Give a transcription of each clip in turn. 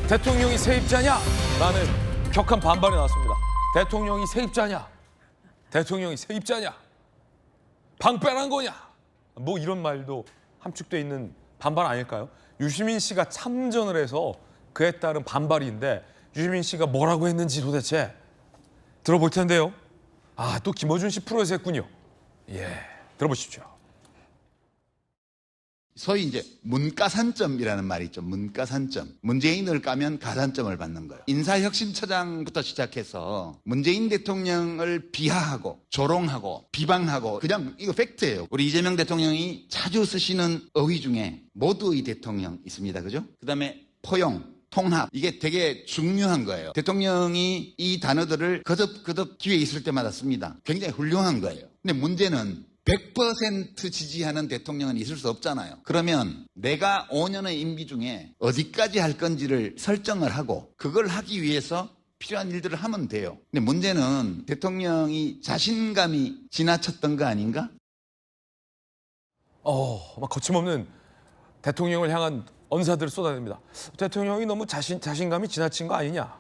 대통령이 세입자냐? 라는 격한 반발이 나왔습니다. 대통령이 세입자냐? 대통령이 세입자냐? 방빼란 거냐? 뭐 이런 말도 함축돼 있는 반발 아닐까요? 유시민 씨가 참전을 해서 그에 따른 반발인데 유시민 씨가 뭐라고 했는지 도대체 들어볼 텐데요. 아, 또 김어준 씨 프로에서 했군요. 예, 들어보십시오. 소위 이제 문가산점이라는 말이 있죠. 문가산점. 문재인을 까면 가산점을 받는 거예요. 인사혁신처장부터 시작해서 문재인 대통령을 비하하고 조롱하고 비방하고 그냥 이거 팩트예요. 우리 이재명 대통령이 자주 쓰시는 어휘 중에 모두의 대통령 있습니다. 그죠? 그다음에 포용, 통합. 이게 되게 중요한 거예요. 대통령이 이 단어들을 거듭 기회 있을 때마다 씁니다. 굉장히 훌륭한 거예요. 근데 문제는 100% 지지하는 대통령은 있을 수 없잖아요. 그러면 내가 5년의 임기 중에 어디까지 할 건지를 설정을 하고 그걸 하기 위해서 필요한 일들을 하면 돼요. 근데 문제는 대통령이 자신감이 지나쳤던 거 아닌가? 막 거침없는 대통령을 향한 언사들을 쏟아냅니다. 대통령이 너무 자신감이 지나친 거 아니냐?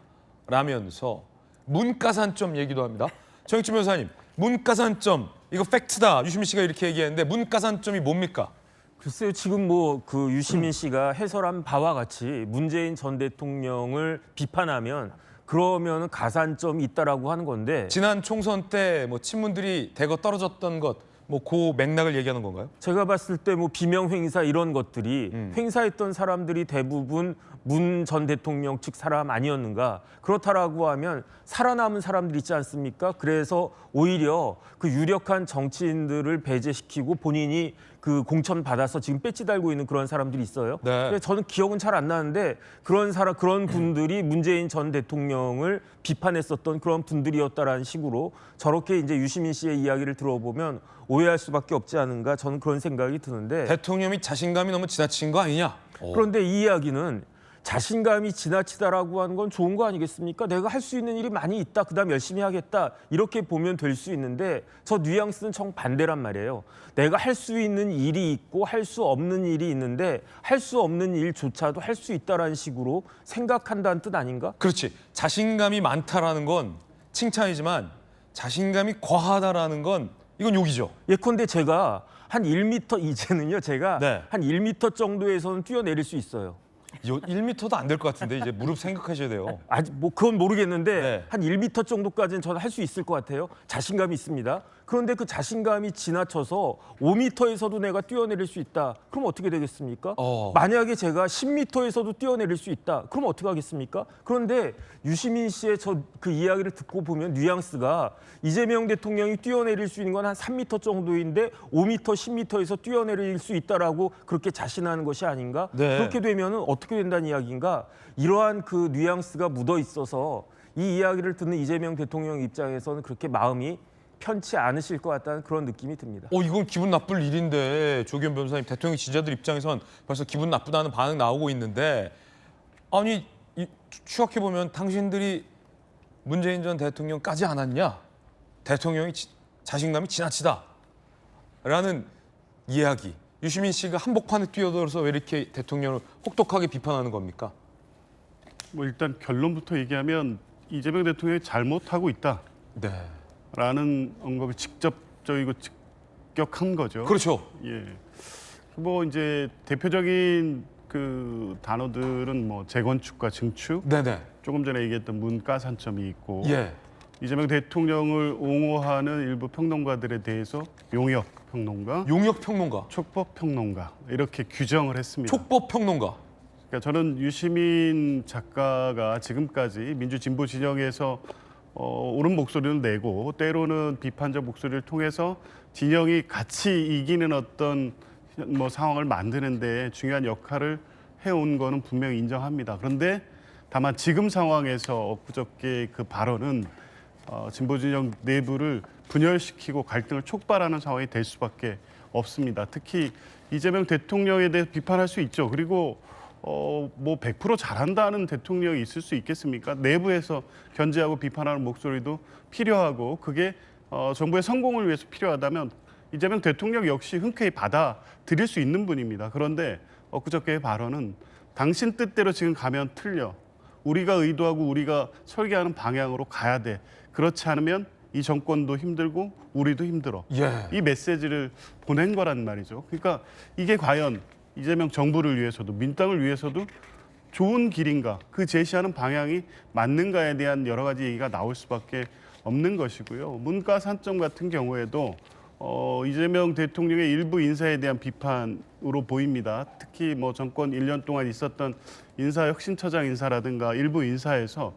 라면서 문가산점 얘기도 합니다. 정익진 변호사님, 문가산점 이거 팩트다. 유시민 씨가 이렇게 얘기했는데 문가산점이 뭡니까? 글쎄요, 지금 뭐 그 유시민 씨가 해설한 바와 같이 문재인 전 대통령을 비판하면 그러면 가산점이 있다라고 하는 건데 지난 총선 때 뭐 친문들이 대거 떨어졌던 것, 뭐 그 맥락을 얘기하는 건가요? 제가 봤을 때 뭐 비명 행사 이런 것들이 행사했던 사람들이 대부분 문 전 대통령 측 사람 아니었는가? 그렇다라고 하면 살아남은 사람들 있지 않습니까? 그래서 오히려 그 유력한 정치인들을 배제시키고 본인이 그 공천 받아서 지금 배지 달고 있는 그런 사람들이 있어요. 네. 그래서 저는 기억은 잘 안 나는데 그런 분들이 문재인 전 대통령을 비판했었던 그런 분들이었다라는 식으로 저렇게 이제 유시민 씨의 이야기를 들어보면 오해할 수밖에 없지 않은가 저는 그런 생각이 드는데 대통령이 자신감이 너무 지나친 거 아니냐? 그런데 이 이야기는 자신감이 지나치다라고 하는 건 좋은 거 아니겠습니까? 내가 할 수 있는 일이 많이 있다. 그다음 열심히 하겠다. 이렇게 보면 될 수 있는데 저 뉘앙스는 정반대란 말이에요. 내가 할 수 있는 일이 있고 할 수 없는 일이 있는데 할 수 없는 일조차도 할 수 있다라는 식으로 생각한다는 뜻 아닌가? 그렇지. 자신감이 많다라는 건 칭찬이지만 자신감이 과하다라는 건 이건 욕이죠. 예컨대 제가 한 1m 이제는요. 제가 네. 한 1m 정도에서는 뛰어내릴 수 있어요. 1m도 안 될 것 같은데 이제 무릎 생각하셔야 돼요. 아직 뭐 그건 모르겠는데 네. 한 1m 정도까지는 저는 할 수 있을 것 같아요. 자신감이 있습니다. 그런데 그 자신감이 지나쳐서 5m에서도 내가 뛰어내릴 수 있다. 그럼 어떻게 되겠습니까? 만약에 제가 10m에서도 뛰어내릴 수 있다. 그럼 어떻게 하겠습니까? 그런데 유시민 씨의 저 그 이야기를 듣고 보면 뉘앙스가 이재명 대통령이 뛰어내릴 수 있는 건 한 3m 정도인데 5m, 10m에서 뛰어내릴 수 있다라고 그렇게 자신하는 것이 아닌가? 네. 그렇게 되면은 어떻게 된다는 이야기인가? 이러한 그 뉘앙스가 묻어 있어서 이 이야기를 듣는 이재명 대통령 입장에서는 그렇게 마음이 편치 않으실 것 같다는 그런 느낌이 듭니다. 이건 기분 나쁠 일인데 조기현 변호사님 대통령 지지자들 입장에선 벌써 기분 나쁘다는 반응 나오고 있는데 아니 추억해보면 당신들이 문재인 전 대통령 까지 않았냐? 대통령이 자신감이 지나치다 라는 이야기. 유시민 씨가 한복판에 뛰어들어서 왜 이렇게 대통령을 혹독하게 비판하는 겁니까? 뭐 일단 결론부터 얘기하면 이재명 대통령이 잘못하고 있다. 네. 라는 언급이 직접적이고 직격한 거죠. 그렇죠. 예. 뭐 이제 대표적인 그 단어들은 뭐 재건축과 증축, 네네. 조금 전에 얘기했던 문가산점이 있고, 예. 이재명 대통령을 옹호하는 일부 평론가들에 대해서 용역 평론가, 용역 평론가, 촉법 평론가 이렇게 규정을 했습니다. 촉법 평론가. 그러니까 저는 유시민 작가가 지금까지 민주진보 진영에서 옳은 목소리를 내고 때로는 비판적 목소리를 통해서 진영이 같이 이기는 어떤 뭐 상황을 만드는 데 중요한 역할을 해온 거는 분명히 인정합니다. 그런데 다만 지금 상황에서 엊그저께 그 발언은 진보 진영 내부를 분열시키고 갈등을 촉발하는 상황이 될 수밖에 없습니다. 특히 이재명 대통령에 대해 비판할 수 있죠. 그리고 뭐 100% 잘한다는 대통령이 있을 수 있겠습니까? 내부에서 견제하고 비판하는 목소리도 필요하고 그게 정부의 성공을 위해서 필요하다면 이재명 대통령 역시 흔쾌히 받아들일 수 있는 분입니다. 그런데 엊그저께의 발언은 당신 뜻대로 지금 가면 틀려. 우리가 의도하고 우리가 설계하는 방향으로 가야 돼. 그렇지 않으면 이 정권도 힘들고 우리도 힘들어. 예. 이 메시지를 보낸 거란 말이죠. 그러니까 이게 과연 이재명 정부를 위해서도 민당을 위해서도 좋은 길인가, 그 제시하는 방향이 맞는가에 대한 여러 가지 얘기가 나올 수밖에 없는 것이고요. 문과 3점 같은 경우에도 이재명 대통령의 일부 인사에 대한 비판으로 보입니다. 특히 뭐 정권 1년 동안 있었던 인사혁신처장 인사라든가 일부 인사에서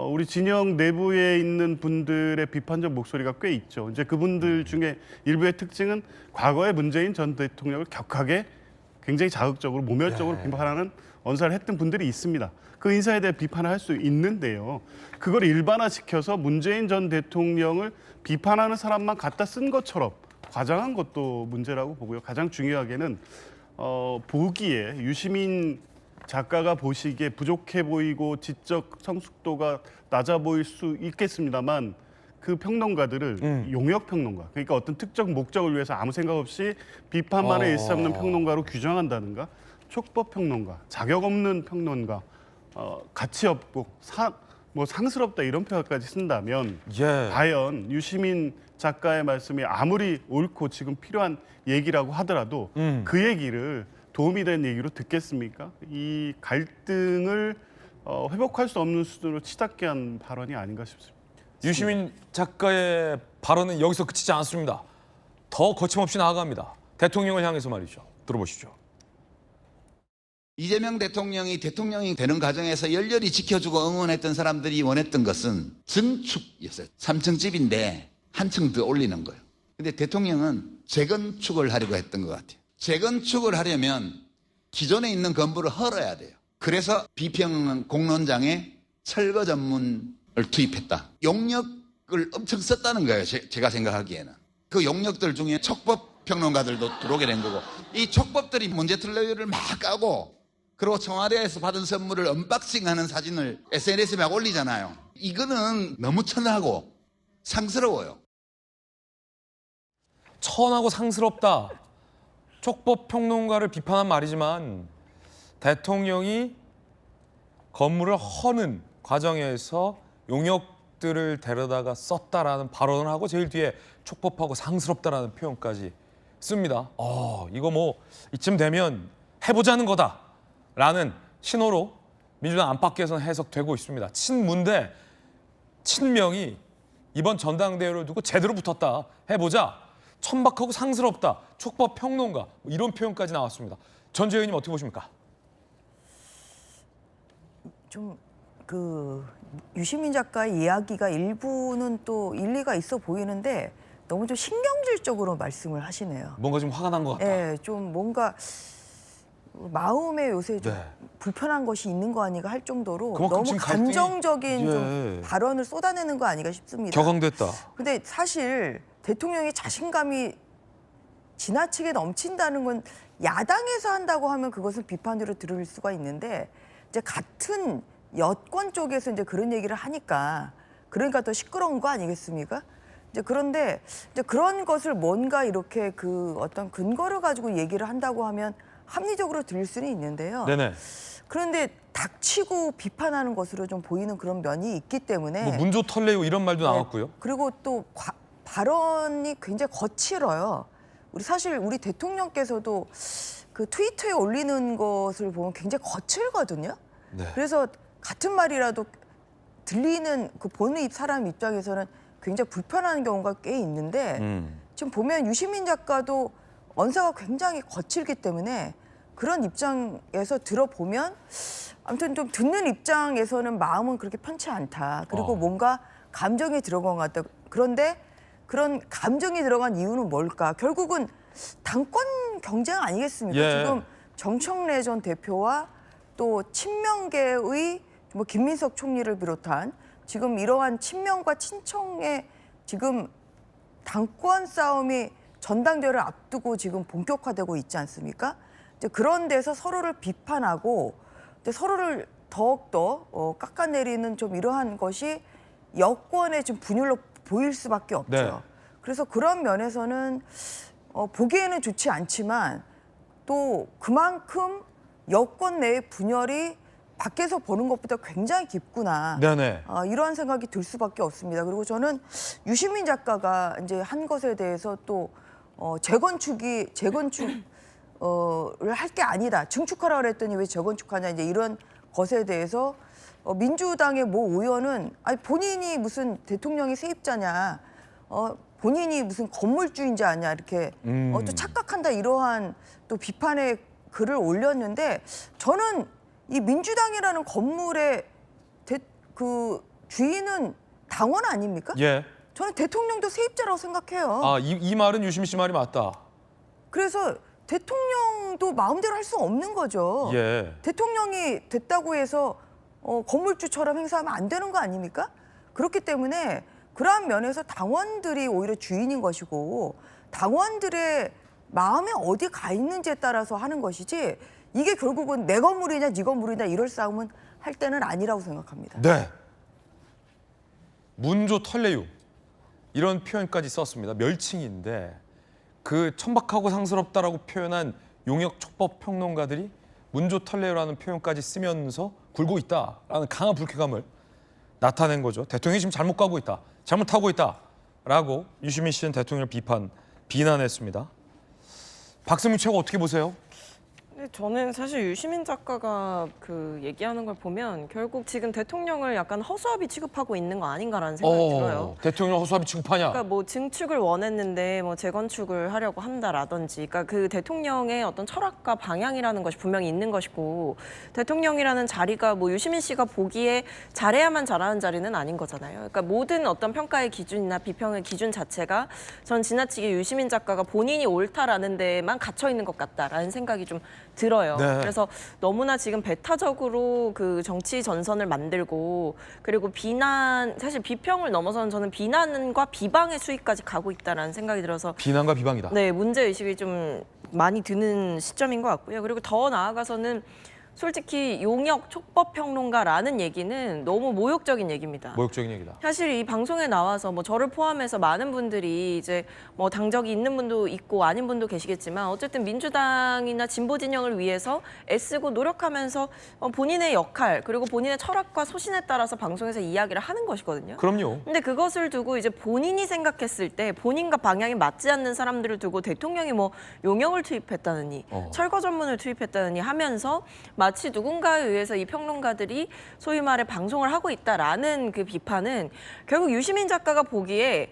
우리 진영 내부에 있는 분들의 비판적 목소리가 꽤 있죠. 이제 그분들 중에 일부의 특징은 과거에 문재인 전 대통령을 격하게 굉장히 자극적으로 모멸적으로 비판하는 언사를 했던 분들이 있습니다. 그 인사에 대해 비판을 할 수 있는데요. 그걸 일반화시켜서 문재인 전 대통령을 비판하는 사람만 갖다 쓴 것처럼 과장한 것도 문제라고 보고요. 가장 중요하게는 보기에 유시민 작가가 보시기에 부족해 보이고 지적 성숙도가 낮아 보일 수 있겠습니다만 그 평론가들을 용역 평론가, 그러니까 어떤 특정 목적을 위해서 아무 생각 없이 비판만을 일삼는 평론가로 규정한다든가 촉법 평론가, 자격 없는 평론가, 가치 없고 상스럽다 이런 표현까지 쓴다면 예. 과연 유시민 작가의 말씀이 아무리 옳고 지금 필요한 얘기라고 하더라도 그 얘기를 도움이 된 얘기로 듣겠습니까? 이 갈등을 회복할 수 없는 수준으로 치닫게 한 발언이 아닌가 싶습니다. 유시민 작가의 발언은 여기서 그치지 않습니다. 더 거침없이 나아갑니다. 대통령을 향해서 말이죠. 들어보시죠. 이재명 대통령이 되는 과정에서 열렬히 지켜주고 응원했던 사람들이 원했던 것은 증축이었어요. 3층 집인데 한 층 더 올리는 거예요. 근데 대통령은 재건축을 하려고 했던 것 같아요. 재건축을 하려면 기존에 있는 건물을 헐어야 돼요. 그래서 비평 공론장에 철거 전문을 투입했다. 용역을 엄청 썼다는 거예요. 제가 생각하기에는. 그 용역들 중에 촉법 평론가들도 들어오게 된 거고, 이 촉법들이 문제틀레이를 막 까고 그리고 청와대에서 받은 선물을 언박싱하는 사진을 SNS에 막 올리잖아요. 이거는 너무 천하고 상스러워요. 천하고 상스럽다. 촉법 평론가를 비판한 말이지만 대통령이 건물을 허는 과정에서 용역들을 데려다가 썼다라는 발언을 하고 제일 뒤에 촉법하고 상스럽다라는 표현까지 씁니다. 이거 뭐 이쯤 되면 해보자는 거다라는 신호로 민주당 안팎에서는 해석되고 있습니다. 친문대 친명이 이번 전당대회를 두고 제대로 붙었다. 해보자. 천박하고 상스럽다. 촉법 평론가. 뭐 이런 표현까지 나왔습니다. 전재 의원님 어떻게 보십니까? 좀 유시민 작가의 이야기가 일부는 또 일리가 있어 보이는데 너무 좀 신경질적으로 말씀을 하시네요. 뭔가 좀 화가 난 것 같다. 예, 좀 뭔가 마음에 요새 좀 네. 불편한 것이 있는 거 아닌가 할 정도로 그만큼 너무 지금 갈등이- 감정적인 예. 좀 발언을 쏟아내는 거 아닌가 싶습니다. 격앙됐다. 근데 사실 대통령의 자신감이 지나치게 넘친다는 건 야당에서 한다고 하면 그것은 비판으로 들을 수가 있는데 이제 같은 여권 쪽에서 이제 그런 얘기를 하니까 그러니까 더 시끄러운 거 아니겠습니까? 이제 그런데 이제 그런 것을 뭔가 이렇게 그 어떤 근거를 가지고 얘기를 한다고 하면 합리적으로 들릴 수는 있는데요. 네네. 그런데 닥치고 비판하는 것으로 좀 보이는 그런 면이 있기 때문에 뭐 문조 털레요 이런 말도 나왔고요. 그리고 또 발언이 굉장히 거칠어요. 사실 우리 대통령께서도 그 트위터에 올리는 것을 보면 굉장히 거칠거든요. 네. 그래서 같은 말이라도 들리는 그 보는 사람 입장에서는 굉장히 불편한 경우가 꽤 있는데 지금 보면 유시민 작가도 언사가 굉장히 거칠기 때문에 그런 입장에서 들어보면 아무튼 좀 듣는 입장에서는 마음은 그렇게 편치 않다. 그리고 뭔가 감정이 들어간 것 같다. 그런데 그런 감정이 들어간 이유는 뭘까? 결국은 당권 경쟁 아니겠습니까? 예. 지금 정청래 전 대표와 또 친명계의 뭐 김민석 총리를 비롯한 지금 이러한 친명과 친청의 지금 당권 싸움이 전당대회를 앞두고 지금 본격화되고 있지 않습니까? 이제 그런 데서 서로를 비판하고 이제 서로를 더욱더 깎아내리는 좀 이러한 것이 여권의 좀 분열로 보일 수밖에 없죠. 네. 그래서 그런 면에서는 보기에는 좋지 않지만 또 그만큼 여권 내의 분열이 밖에서 보는 것보다 굉장히 깊구나. 네네. 이러한 생각이 들 수밖에 없습니다. 그리고 저는 유시민 작가가 이제 한 것에 대해서 또 재건축을 할 게 아니다. 증축하라 그랬더니 왜 재건축하냐 이제 이런 것에 대해서 민주당의 모 의원은 아니 본인이 무슨 대통령이 세입자냐, 본인이 무슨 건물주인지 아냐 이렇게 또 착각한다 이러한 또 비판의 글을 올렸는데 저는 이 민주당이라는 건물의 그 주인은 당원 아닙니까? 예. 저는 대통령도 세입자라고 생각해요. 이 말은 유시민 씨 말이 맞다. 그래서 대통령도 마음대로 할 수 없는 거죠. 예. 대통령이 됐다고 해서 건물주처럼 행사하면 안 되는 거 아닙니까? 그렇기 때문에 그러한 면에서 당원들이 오히려 주인인 것이고 당원들의 마음에 어디 가 있는지에 따라서 하는 것이지 이게 결국은 내 건물이냐 네 건물이냐 이럴 싸움은 할 때는 아니라고 생각합니다. 네. 문조 털레유 이런 표현까지 썼습니다. 멸칭인데 그 천박하고 상스럽다라고 표현한 용역 촉법 평론가들이 문조 털레유라는 표현까지 쓰면서 굴고 있다라는 강한 불쾌감을 나타낸 거죠. 대통령이 지금 잘못 가고 있다, 잘못하고 있다라고 유시민 씨는 대통령을 비난했습니다. 박승민 최고 어떻게 보세요? 네, 저는 사실 유시민 작가가 그 얘기하는 걸 보면 결국 지금 대통령을 약간 허수아비 취급하고 있는 거 아닌가라는 생각이 들어요. 대통령 허수아비 취급하냐? 그러니까 뭐 증축을 원했는데 뭐 재건축을 하려고 한다라든지, 그러니까 그 대통령의 어떤 철학과 방향이라는 것이 분명히 있는 것이고 대통령이라는 자리가 뭐 유시민 씨가 보기에 잘해야만 잘하는 자리는 아닌 거잖아요. 그러니까 모든 어떤 평가의 기준이나 비평의 기준 자체가 전 지나치게 유시민 작가가 본인이 옳다라는 데만 갇혀 있는 것 같다라는 생각이 좀 들어요. 네. 그래서 너무나 지금 배타적으로 그 정치 전선을 만들고 그리고 사실 비평을 넘어서는 저는 비난과 비방의 수위까지 가고 있다라는 생각이 들어서 비난과 비방이다. 네, 문제 의식이 좀 많이 드는 시점인 것 같고요. 그리고 더 나아가서는 솔직히 용역 촉법 평론가라는 얘기는 너무 모욕적인 얘기입니다. 모욕적인 얘기다. 사실 이 방송에 나와서 뭐 저를 포함해서 많은 분들이 이제 뭐 당적이 있는 분도 있고 아닌 분도 계시겠지만 어쨌든 민주당이나 진보 진영을 위해서 애쓰고 노력하면서 본인의 역할 그리고 본인의 철학과 소신에 따라서 방송에서 이야기를 하는 것이거든요. 그럼요. 근데 그것을 두고 이제 본인이 생각했을 때 본인과 방향이 맞지 않는 사람들을 두고 대통령이 뭐 용역을 투입했다느니 철거 전문을 투입했다느니 하면서 마치 누군가에 의해서 이 평론가들이 소위 말해 방송을 하고 있다라는 그 비판은 결국 유시민 작가가 보기에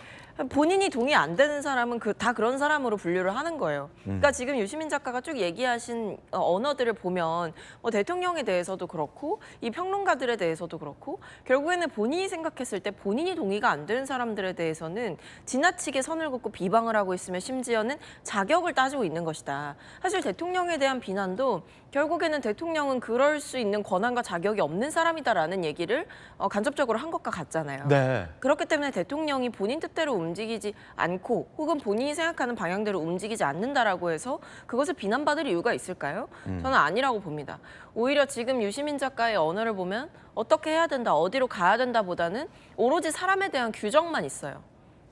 본인이 동의 안 되는 사람은 다 그런 사람으로 분류를 하는 거예요. 그러니까 지금 유시민 작가가 쭉 얘기하신 언어들을 보면 뭐 대통령에 대해서도 그렇고 이 평론가들에 대해서도 그렇고 결국에는 본인이 생각했을 때 본인이 동의가 안 되는 사람들에 대해서는 지나치게 선을 긋고 비방을 하고 있으며 심지어는 자격을 따지고 있는 것이다. 사실 대통령에 대한 비난도 결국에는 대통령은 그럴 수 있는 권한과 자격이 없는 사람이다라는 얘기를 간접적으로 한 것과 같잖아요. 네. 그렇기 때문에 대통령이 본인 뜻대로 움직이지 않고 혹은 본인이 생각하는 방향대로 움직이지 않는다라고 해서 그것을 비난받을 이유가 있을까요? 저는 아니라고 봅니다. 오히려 지금 유시민 작가의 언어를 보면 어떻게 해야 된다, 어디로 가야 된다 보다는 오로지 사람에 대한 규정만 있어요.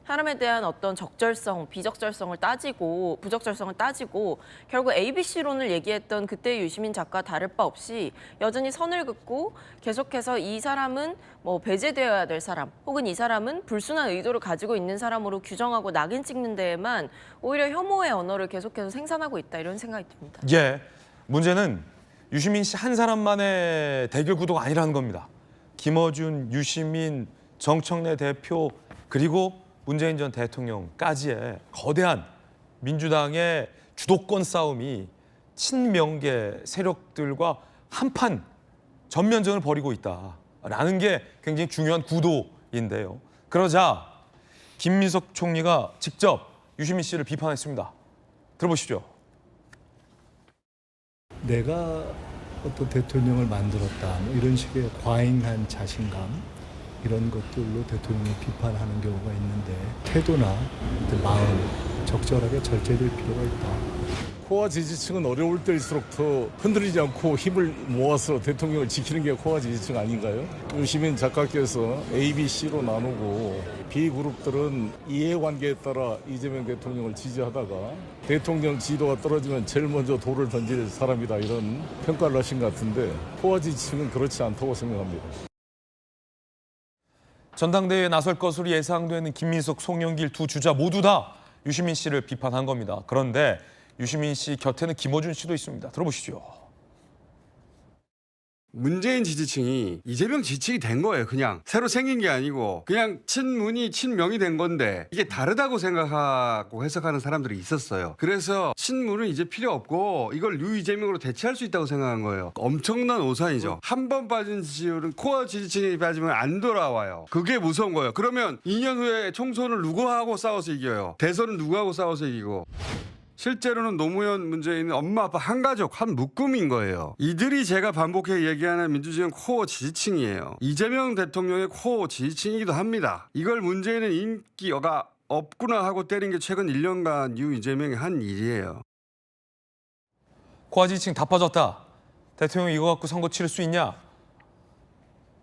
사람에 대한 어떤 적절성, 비적절성을 따지고 부적절성을 따지고 결국 ABC론을 얘기했던 그때의 유시민 작가와 다를 바 없이 여전히 선을 긋고 계속해서 이 사람은 뭐 배제되어야 될 사람 혹은 이 사람은 불순한 의도를 가지고 있는 사람으로 규정하고 낙인 찍는 데에만 오히려 혐오의 언어를 계속해서 생산하고 있다 이런 생각이 듭니다. 예. 문제는 유시민 씨 한 사람만의 대결 구도가 아니라는 겁니다. 김어준, 유시민, 정청래 대표 그리고 문재인 전 대통령까지의 거대한 민주당의 주도권 싸움이 친명계 세력들과 한판 전면전을 벌이고 있다라는 게 굉장히 중요한 구도인데요. 그러자 김민석 총리가 직접 유시민 씨를 비판했습니다. 들어보시죠. 내가 어떤 대통령을 만들었다 뭐 이런 식의 과잉한 자신감 이런 것들로 대통령을 비판하는 경우가 있는데 태도나 마음 적절하게 절제될 필요가 있다. 코와 지지층은 어려울 때일수록 더 흔들리지 않고 힘을 모아서 대통령을 지키는 게 코와 지지층 아닌가요? 유시민 작가께서 A, B, C로 나누고 B 그룹들은 이해관계에 따라 이재명 대통령을 지지하다가 대통령 지도가 떨어지면 제일 먼저 돌을 던질 사람이다 이런 평가를 하신 것 같은데 코와 지지층은 그렇지 않다고 생각합니다. 전당대회에 나설 것으로 예상되는 김민석, 송영길 두 주자 모두 다 유시민 씨를 비판한 겁니다. 그런데 유시민 씨 곁에는 김어준 씨도 있습니다. 들어보시죠. 문재인 지지층이 이재명 지지층이 된 거예요. 그냥 새로 생긴 게 아니고 그냥 친문이 친명이 된 건데 이게 다르다고 생각하고 해석하는 사람들이 있었어요. 그래서 친문은 이제 필요 없고 이걸 유이재명으로 대체할 수 있다고 생각한 거예요. 엄청난 오산이죠. 한 번 빠진 지지율은 코어 지지층이 빠지면 안 돌아와요. 그게 무서운 거예요. 그러면 2년 후에 총선을 누구하고 싸워서 이겨요. 대선은 누구하고 싸워서 이기고. 실제로는 노무현 문재인은 엄마 아빠 한 가족 한 묶음인 거예요. 이들이 제가 반복해 얘기하는 민주주의는 코어 지지층이에요. 이재명 대통령의 코어 지지층이기도 합니다. 이걸 문재인은 인기가 없구나 하고 때린 게 최근 1년간 이재명이 한 일이에요. 코아 지지층 다 빠졌다. 대통령이 이거 갖고 선거 치를 수 있냐?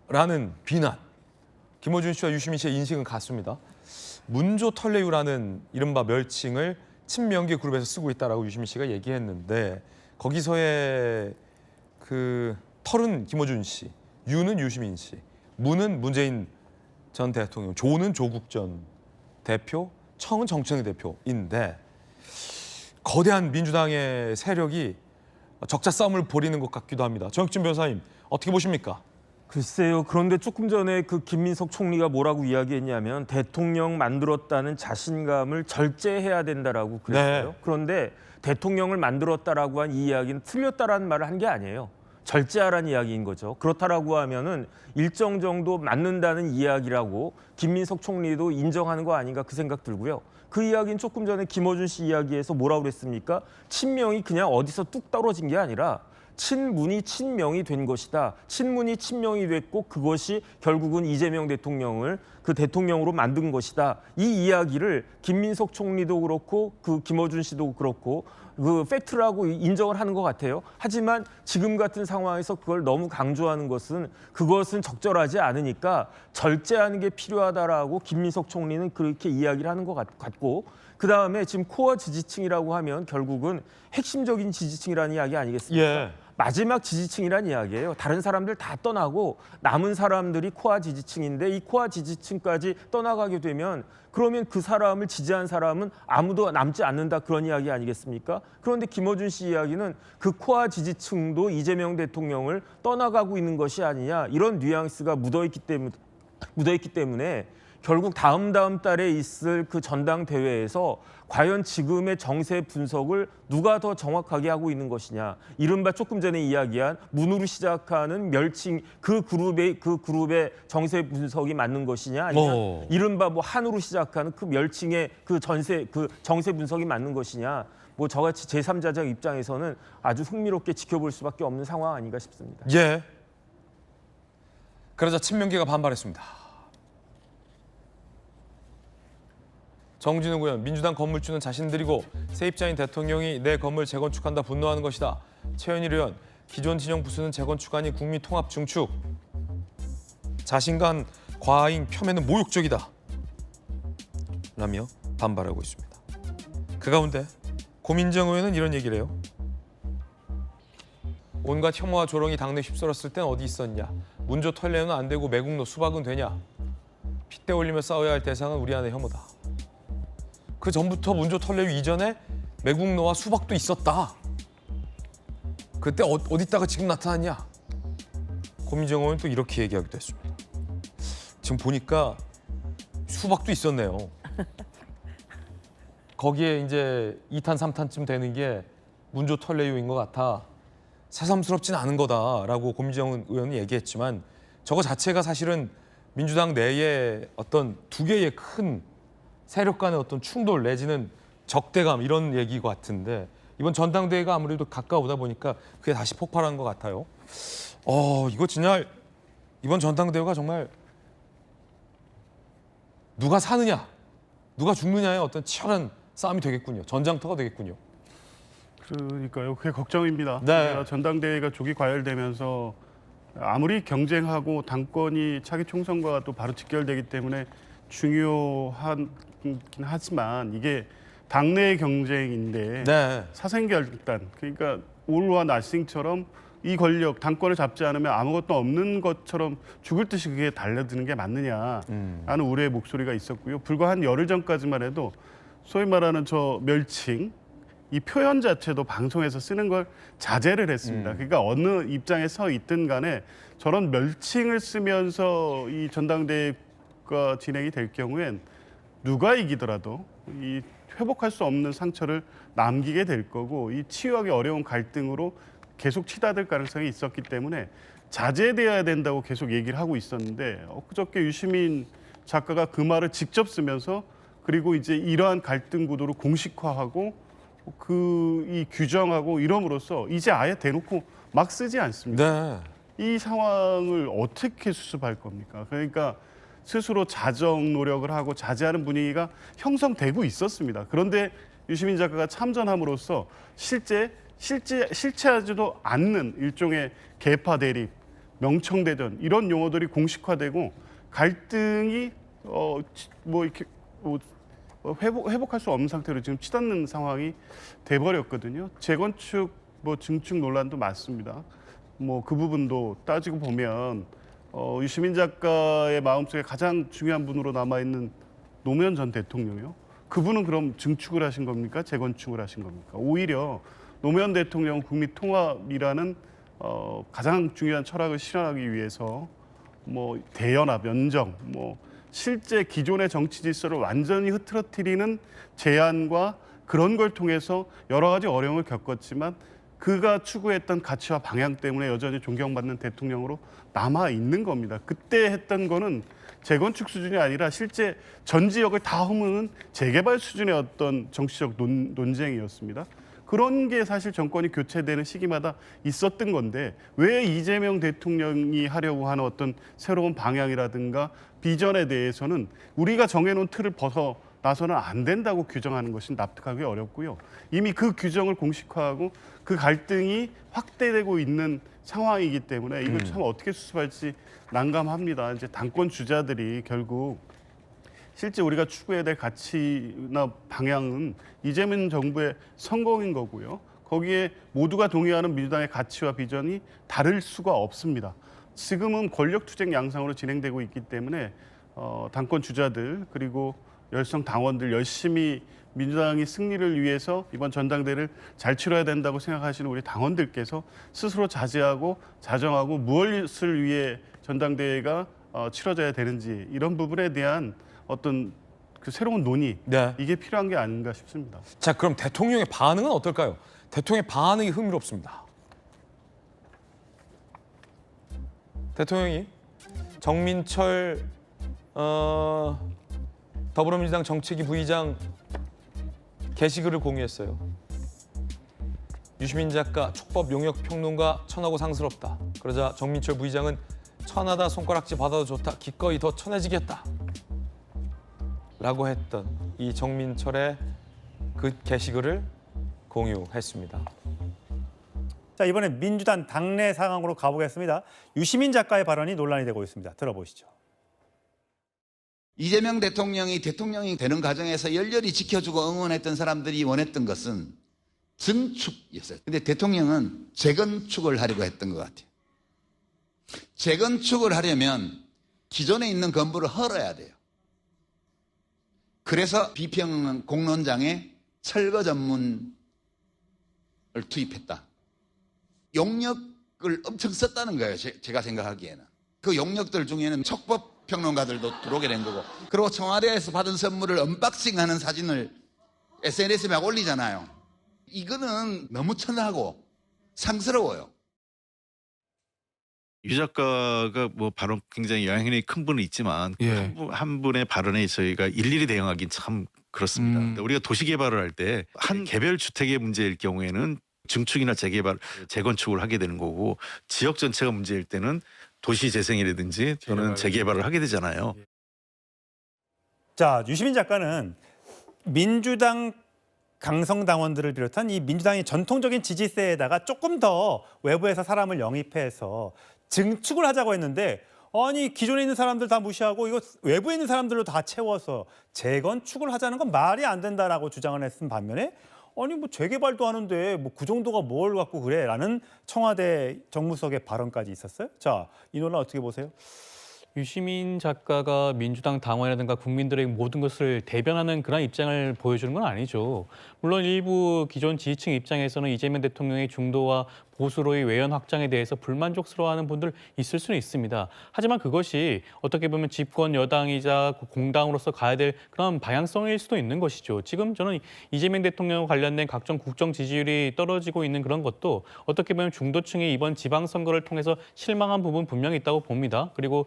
라는 비난. 김어준 씨와 유시민 씨의 인식은 같습니다. 문조 털레유라는 이른바 멸칭을 친명계 그룹에서 쓰고 있다라고 유시민 씨가 얘기했는데 거기서의 그 털은 김어준 씨, 유는 유시민 씨, 무는 문재인 전 대통령, 조는 조국 전 대표, 청은 정청래 대표인데 거대한 민주당의 세력이 적자 싸움을 벌이는 것 같기도 합니다. 정혁진 변호사님 어떻게 보십니까? 글쎄요. 그런데 조금 전에 그 김민석 총리가 뭐라고 이야기했냐면 대통령 만들었다는 자신감을 절제해야 된다라고 그랬어요. 네. 그런데 대통령을 만들었다라고 한 이 이야기는 틀렸다라는 말을 한 게 아니에요. 절제하라는 이야기인 거죠. 그렇다라고 하면은 일정 정도 맞는다는 이야기라고 김민석 총리도 인정하는 거 아닌가 그 생각 들고요. 그 이야기는 조금 전에 김어준 씨 이야기에서 뭐라고 그랬습니까? 친명이 그냥 어디서 뚝 떨어진 게 아니라 친문이 친명이 된 것이다. 친문이 친명이 됐고 그것이 결국은 이재명 대통령을 그 대통령으로 만든 것이다. 이 이야기를 김민석 총리도 그렇고 그 김어준 씨도 그렇고 그 팩트라고 인정을 하는 것 같아요. 하지만 지금 같은 상황에서 그걸 너무 강조하는 것은 그것은 적절하지 않으니까 절제하는 게 필요하다라고 김민석 총리는 그렇게 이야기를 하는 것 같고 그다음에 지금 코어 지지층이라고 하면 결국은 핵심적인 지지층이라는 이야기 아니겠습니까? 예. 마지막 지지층이란 이야기예요. 다른 사람들 다 떠나고 남은 사람들이 코아 지지층인데 이 코아 지지층까지 떠나가게 되면 그러면 그 사람을 지지한 사람은 아무도 남지 않는다 그런 이야기 아니겠습니까? 그런데 김어준 씨 이야기는 그 코아 지지층도 이재명 대통령을 떠나가고 있는 것이 아니냐 이런 뉘앙스가 묻어있기 때문에 결국 다음 달에 있을 그 전당대회에서 과연 지금의 정세 분석을 누가 더 정확하게 하고 있는 것이냐. 이른바 조금 전에 이야기한 문으로 시작하는 멸칭 그 그룹의 정세 분석이 맞는 것이냐 아니면 이른바 뭐 한으로 시작하는 그 멸칭의 그 정세 분석이 맞는 것이냐. 뭐 저같이 제3자적 입장에서는 아주 흥미롭게 지켜볼 수밖에 없는 상황 아닌가 싶습니다. 예. 그러자 친명계가 반발했습니다. 정진웅 의원, 민주당 건물주는 자신들이고 세입자인 대통령이 내 건물 재건축한다 분노하는 것이다. 최현일 의원, 기존 진영 부수는 재건축 아닌 국민 통합 중축. 자신간 과잉 폄훼는 모욕적이다. 라며 반발하고 있습니다. 그 가운데 고민정 의원은 이런 얘기를 해요. 온갖 혐오와 조롱이 당내 휩쓸었을 땐 어디 있었냐. 문조 털레는 안 되고 매국노 수박은 되냐. 핏대 올리며 싸워야 할 대상은 우리 안의 혐오다. 그 전부터 문조 털레 이전에 매국노와 수박도 있었다. 그때 어디다가 지금 나타났냐? 고민정 의원은 또 이렇게 얘기하기도 했습니다. 지금 보니까 수박도 있었네요. 거기에 이제 2탄, 3탄쯤 되는 게 문조 털레유인 것 같아. 새삼스럽진 않은 거다라고 고민정 의원이 얘기했지만 저거 자체가 사실은 민주당 내에 어떤 두 개의 큰 세력 간의 어떤 충돌 내지는 적대감 이런 얘기 같은데 이번 전당대회가 아무래도 가까우다 보니까 그게 다시 폭발한 것 같아요. 이거 진짜 이번 전당대회가 정말 누가 사느냐, 누가 죽느냐의 어떤 치열한 싸움이 되겠군요. 전장터가 되겠군요. 그러니까요. 그게 걱정입니다. 네. 전당대회가 조기 과열되면서 아무리 경쟁하고 당권이 차기 총선과 또 바로 직결되기 때문에 중요하긴 하지만 이게 당내 경쟁인데 네. 사생결단, 그러니까 올와 나싱처럼 이 권력, 당권을 잡지 않으면 아무것도 없는 것처럼 죽을 듯이 그게 달려드는 게 맞느냐 하는 우려의 목소리가 있었고요. 불과 한 열흘 전까지만 해도 소위 말하는 저 멸칭, 이 표현 자체도 방송에서 쓰는 걸 자제를 했습니다. 그러니까 어느 입장에 서 있든 간에 저런 멸칭을 쓰면서 이 전당대회가 진행이 될 경우엔 누가 이기더라도 이 회복할 수 없는 상처를 남기게 될 거고 이 치유하기 어려운 갈등으로 계속 치닫을 가능성이 있었기 때문에 자제돼야 된다고 계속 얘기를 하고 있었는데 엊그저께 유시민 작가가 그 말을 직접 쓰면서 그리고 이제 이러한 갈등 구도를 공식화하고 이 규정하고 이럼으로써 이제 아예 대놓고 막 쓰지 않습니다. 네. 이 상황을 어떻게 수습할 겁니까? 그러니까 스스로 자정 노력을 하고 자제하는 분위기가 형성되고 있었습니다. 그런데 유시민 작가가 참전함으로써 실체하지도 않는 일종의 계파 대립, 명청대전 이런 용어들이 공식화되고 갈등이 회복할 수 없는 상태로 지금 치닫는 상황이 돼버렸거든요. 재건축 증축 논란도 많습니다. 그 부분도 따지고 보면 유시민 작가의 마음속에 가장 중요한 분으로 남아있는 노무현 전 대통령이요. 그분은 그럼 증축을 하신 겁니까? 재건축을 하신 겁니까? 오히려 노무현 대통령 국민 통합이라는 가장 중요한 철학을 실현하기 위해서 대연합, 연정, 실제 기존의 정치 질서를 완전히 흐트러뜨리는 제안과 그런 걸 통해서 여러 가지 어려움을 겪었지만 그가 추구했던 가치와 방향 때문에 여전히 존경받는 대통령으로 남아 있는 겁니다. 그때 했던 거는 재건축 수준이 아니라 실제 전 지역을 다 허무는 재개발 수준의 어떤 정치적 논쟁이었습니다. 그런 게 사실 정권이 교체되는 시기마다 있었던 건데 왜 이재명 대통령이 하려고 하는 어떤 새로운 방향이라든가 비전에 대해서는 우리가 정해놓은 틀을 벗어나서는 안 된다고 규정하는 것이 납득하기 어렵고요. 이미 그 규정을 공식화하고 그 갈등이 확대되고 있는 상황이기 때문에 이걸 참 어떻게 수습할지 난감합니다. 이제 당권 주자들이 결국 실제 우리가 추구해야 될 가치나 방향은 이재명 정부의 성공인 거고요. 거기에 모두가 동의하는 민주당의 가치와 비전이 다를 수가 없습니다. 지금은 권력투쟁 양상으로 진행되고 있기 때문에 당권 주자들 그리고 열성 당원들 열심히 민주당이 승리를 위해서 이번 전당대회를 잘 치러야 된다고 생각하시는 우리 당원들께서 스스로 자제하고 자정하고 무엇을 위해 전당대회가 치러져야 되는지 이런 부분에 대한 어떤 그 새로운 논의 이게 필요한 게 아닌가 싶습니다. 자, 그럼 대통령의 반응은 어떨까요? 대통령의 반응이 흥미롭습니다. 대통령이 정민철 더불어민주당 정책위 부의장 게시글을 공유했어요. 유시민 작가 촉법 용역 평론가 천하고 상스럽다. 그러자 정민철 부의장은 천하다 손가락질 받아도 좋다. 기꺼이 더 천해지겠다. 라고 했던 이 정민철의 그 게시글을 공유했습니다. 자, 이번엔 민주당 당내 상황으로 가보겠습니다. 유시민 작가의 발언이 논란이 되고 있습니다. 들어보시죠. 이재명 대통령이 되는 과정에서 열렬히 지켜주고 응원했던 사람들이 원했던 것은 증축이었어요. 근데 대통령은 재건축을 하려고 했던 것 같아요. 재건축을 하려면 기존에 있는 건물을 헐어야 돼요. 그래서 비평 공론장에 철거 전문을 투입했다. 용역을 엄청 썼다는 거예요. 제가 생각하기에는. 그 용역들 중에는 촉법 평론가들도 들어오게 된 거고, 그리고 청와대에서 받은 선물을 언박싱하는 사진을 SNS에 막 올리잖아요. 이거는 너무 천하고 상스러워요. 유 작가가 발언 굉장히 영향력이 큰 분은 있지만 한 분의 발언에 저희가 일일이 대응하기는 참 그렇습니다. 우리가 도시 개발을 할 때 한 개별 주택의 문제일 경우에는 증축이나 재개발, 재건축을 하게 되는 거고 지역 전체가 문제일 때는 도시 재생이라든지 또는 재개발을 하게 되잖아요. 자, 유시민 작가는 민주당 강성당원들을 비롯한 이 민주당의 전통적인 지지세에다가 조금 더 외부에서 사람을 영입해서 증축을 하자고 했는데 아니 기존에 있는 사람들 다 무시하고 이거 외부에 있는 사람들로 다 채워서 재건축을 하자는 건 말이 안 된다라고 주장을 했은 반면에 아니 뭐 재개발도 하는데 뭐 그 정도가 뭘 갖고 그래라는 청와대 정무수석의 발언까지 있었어요. 자, 이 논란 어떻게 보세요? 유시민 작가가 민주당 당원이라든가 국민들의 모든 것을 대변하는 그런 입장을 보여주는 건 아니죠. 물론 일부 기존 지지층 입장에서는 이재명 대통령의 중도와 보수로의 외연 확장에 대해서 불만족스러워하는 분들 있을 수는 있습니다. 하지만 그것이 어떻게 보면 집권 여당이자 공당으로서 가야 될 그런 방향성일 수도 있는 것이죠. 지금 저는 이재명 대통령과 관련된 각종 국정 지지율이 떨어지고 있는 그런 것도 어떻게 보면 중도층이 이번 지방선거를 통해서 실망한 부분 분명히 있다고 봅니다. 그리고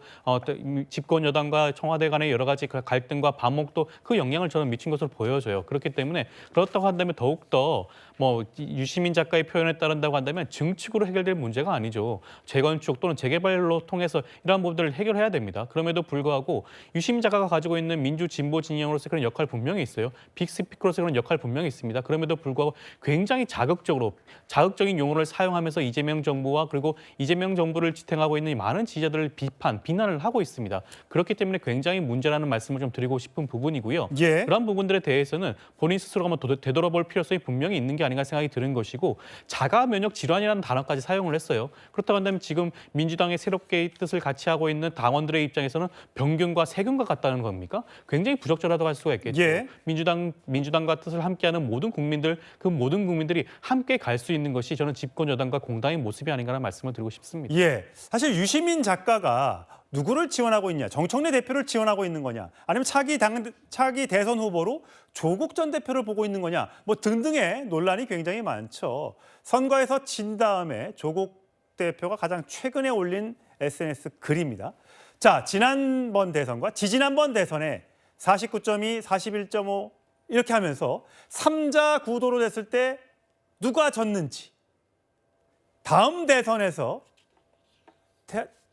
집권 여당과 청와대 간의 여러 가지 갈등과 반목도 그 영향을 저는 미친 것으로 보여져요. 그렇기 때문에 그렇다고 한다면 더욱더 뭐 유시민 작가의 표현에 따른다고 한다면 증축으로 해결될 문제가 아니죠. 재건축 또는 재개발로 통해서 이러한 부분들을 해결해야 됩니다. 그럼에도 불구하고 유시민 작가가 가지고 있는 민주 진보 진영으로서 그런 역할 분명히 있어요. 빅스피커로서 그런 역할 분명히 있습니다. 그럼에도 불구하고 굉장히 자극적인 용어를 사용하면서 이재명 정부와 그리고 이재명 정부를 지탱하고 있는 많은 지지자들을 비난을 하고 있습니다. 그렇기 때문에 굉장히 문제라는 말씀을 좀 드리고 싶은 부분이고요. 예. 그런 부분들에 대해서는 본인 스스로가 한번 되돌아볼 필요성이 분명히 있는 게 아닌가 생각이 드는 것이고 자가 면역 질환이라는 단어까지 사용을 했어요. 그렇다고 한다면 지금 민주당의 새롭게 뜻을 같이 하고 있는 당원들의 입장에서는 병균과 세균과 같다는 겁니까? 굉장히 부적절하다고 할 수가 있겠죠. 예. 민주당과 뜻을 함께하는 모든 국민들, 그 모든 국민들이 함께 갈 수 있는 것이 저는 집권 여당과 공당의 모습이 아닌가라는 말씀을 드리고 싶습니다. 예, 사실 유시민 작가가 누구를 지원하고 있냐, 정청래 대표를 지원하고 있는 거냐, 아니면 차기 대선 후보로 조국 전 대표를 보고 있는 거냐, 뭐 등등의 논란이 굉장히 많죠. 선거에서 진 다음에 조국 대표가 가장 최근에 올린 SNS 글입니다. 자, 지난번 대선과 지지난번 대선에 49.2, 41.5 이렇게 하면서 3자 구도로 됐을 때 누가 졌는지, 다음 대선에서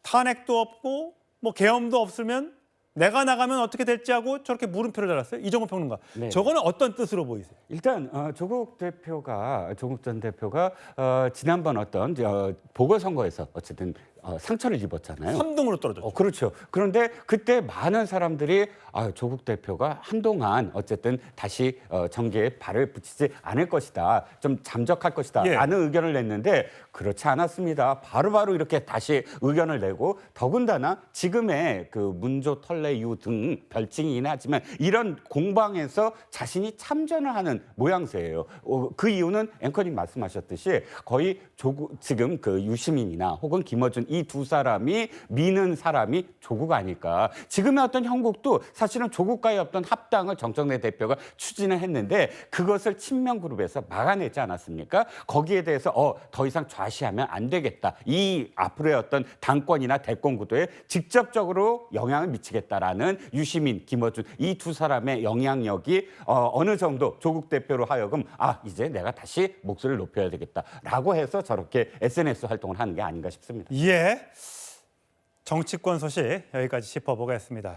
탄핵도 없고 뭐 계엄도 없으면 내가 나가면 어떻게 될지 하고 저렇게 물음표를 달았어요. 이종호 평론가. 네. 저거는 어떤 뜻으로 보이세요? 일단 조국 전 대표가 지난번 어떤 보궐선거에서 어쨌든 상처를 입었잖아요. 3등으로 떨어졌죠. 그렇죠. 그런데 그때 많은 사람들이 조국 대표가 한동안 어쨌든 다시 정계에 발을 붙이지 않을 것이다. 좀 잠적할 것이다. 예. 라는 의견을 냈는데 그렇지 않았습니다. 바로바로 이렇게 다시 의견을 내고 더군다나 지금의 그 문조 털레유 등 별칭이긴 하지만 이런 공방에서 자신이 참전을 하는 모양새예요. 그 이유는 앵커님 말씀하셨듯이 거의 지금 그 유시민이나 혹은 김어준 이 두 사람이 미는 사람이 조국 아닐까. 지금의 어떤 형국도 사실은 조국과의 어떤 합당을 정청래 대표가 추진을 했는데 그것을 친명그룹에서 막아내지 않았습니까? 거기에 대해서 더 이상 좌시하면 안 되겠다. 이 앞으로의 어떤 당권이나 대권 구도에 직접적으로 영향을 미치겠다라는 유시민, 김어준 이 두 사람의 영향력이 어느 정도 조국 대표로 하여금 이제 내가 다시 목소리를 높여야 되겠다라고 해서 저렇게 SNS 활동을 하는 게 아닌가 싶습니다. 예, 정치권 소식 여기까지 짚어보겠습니다.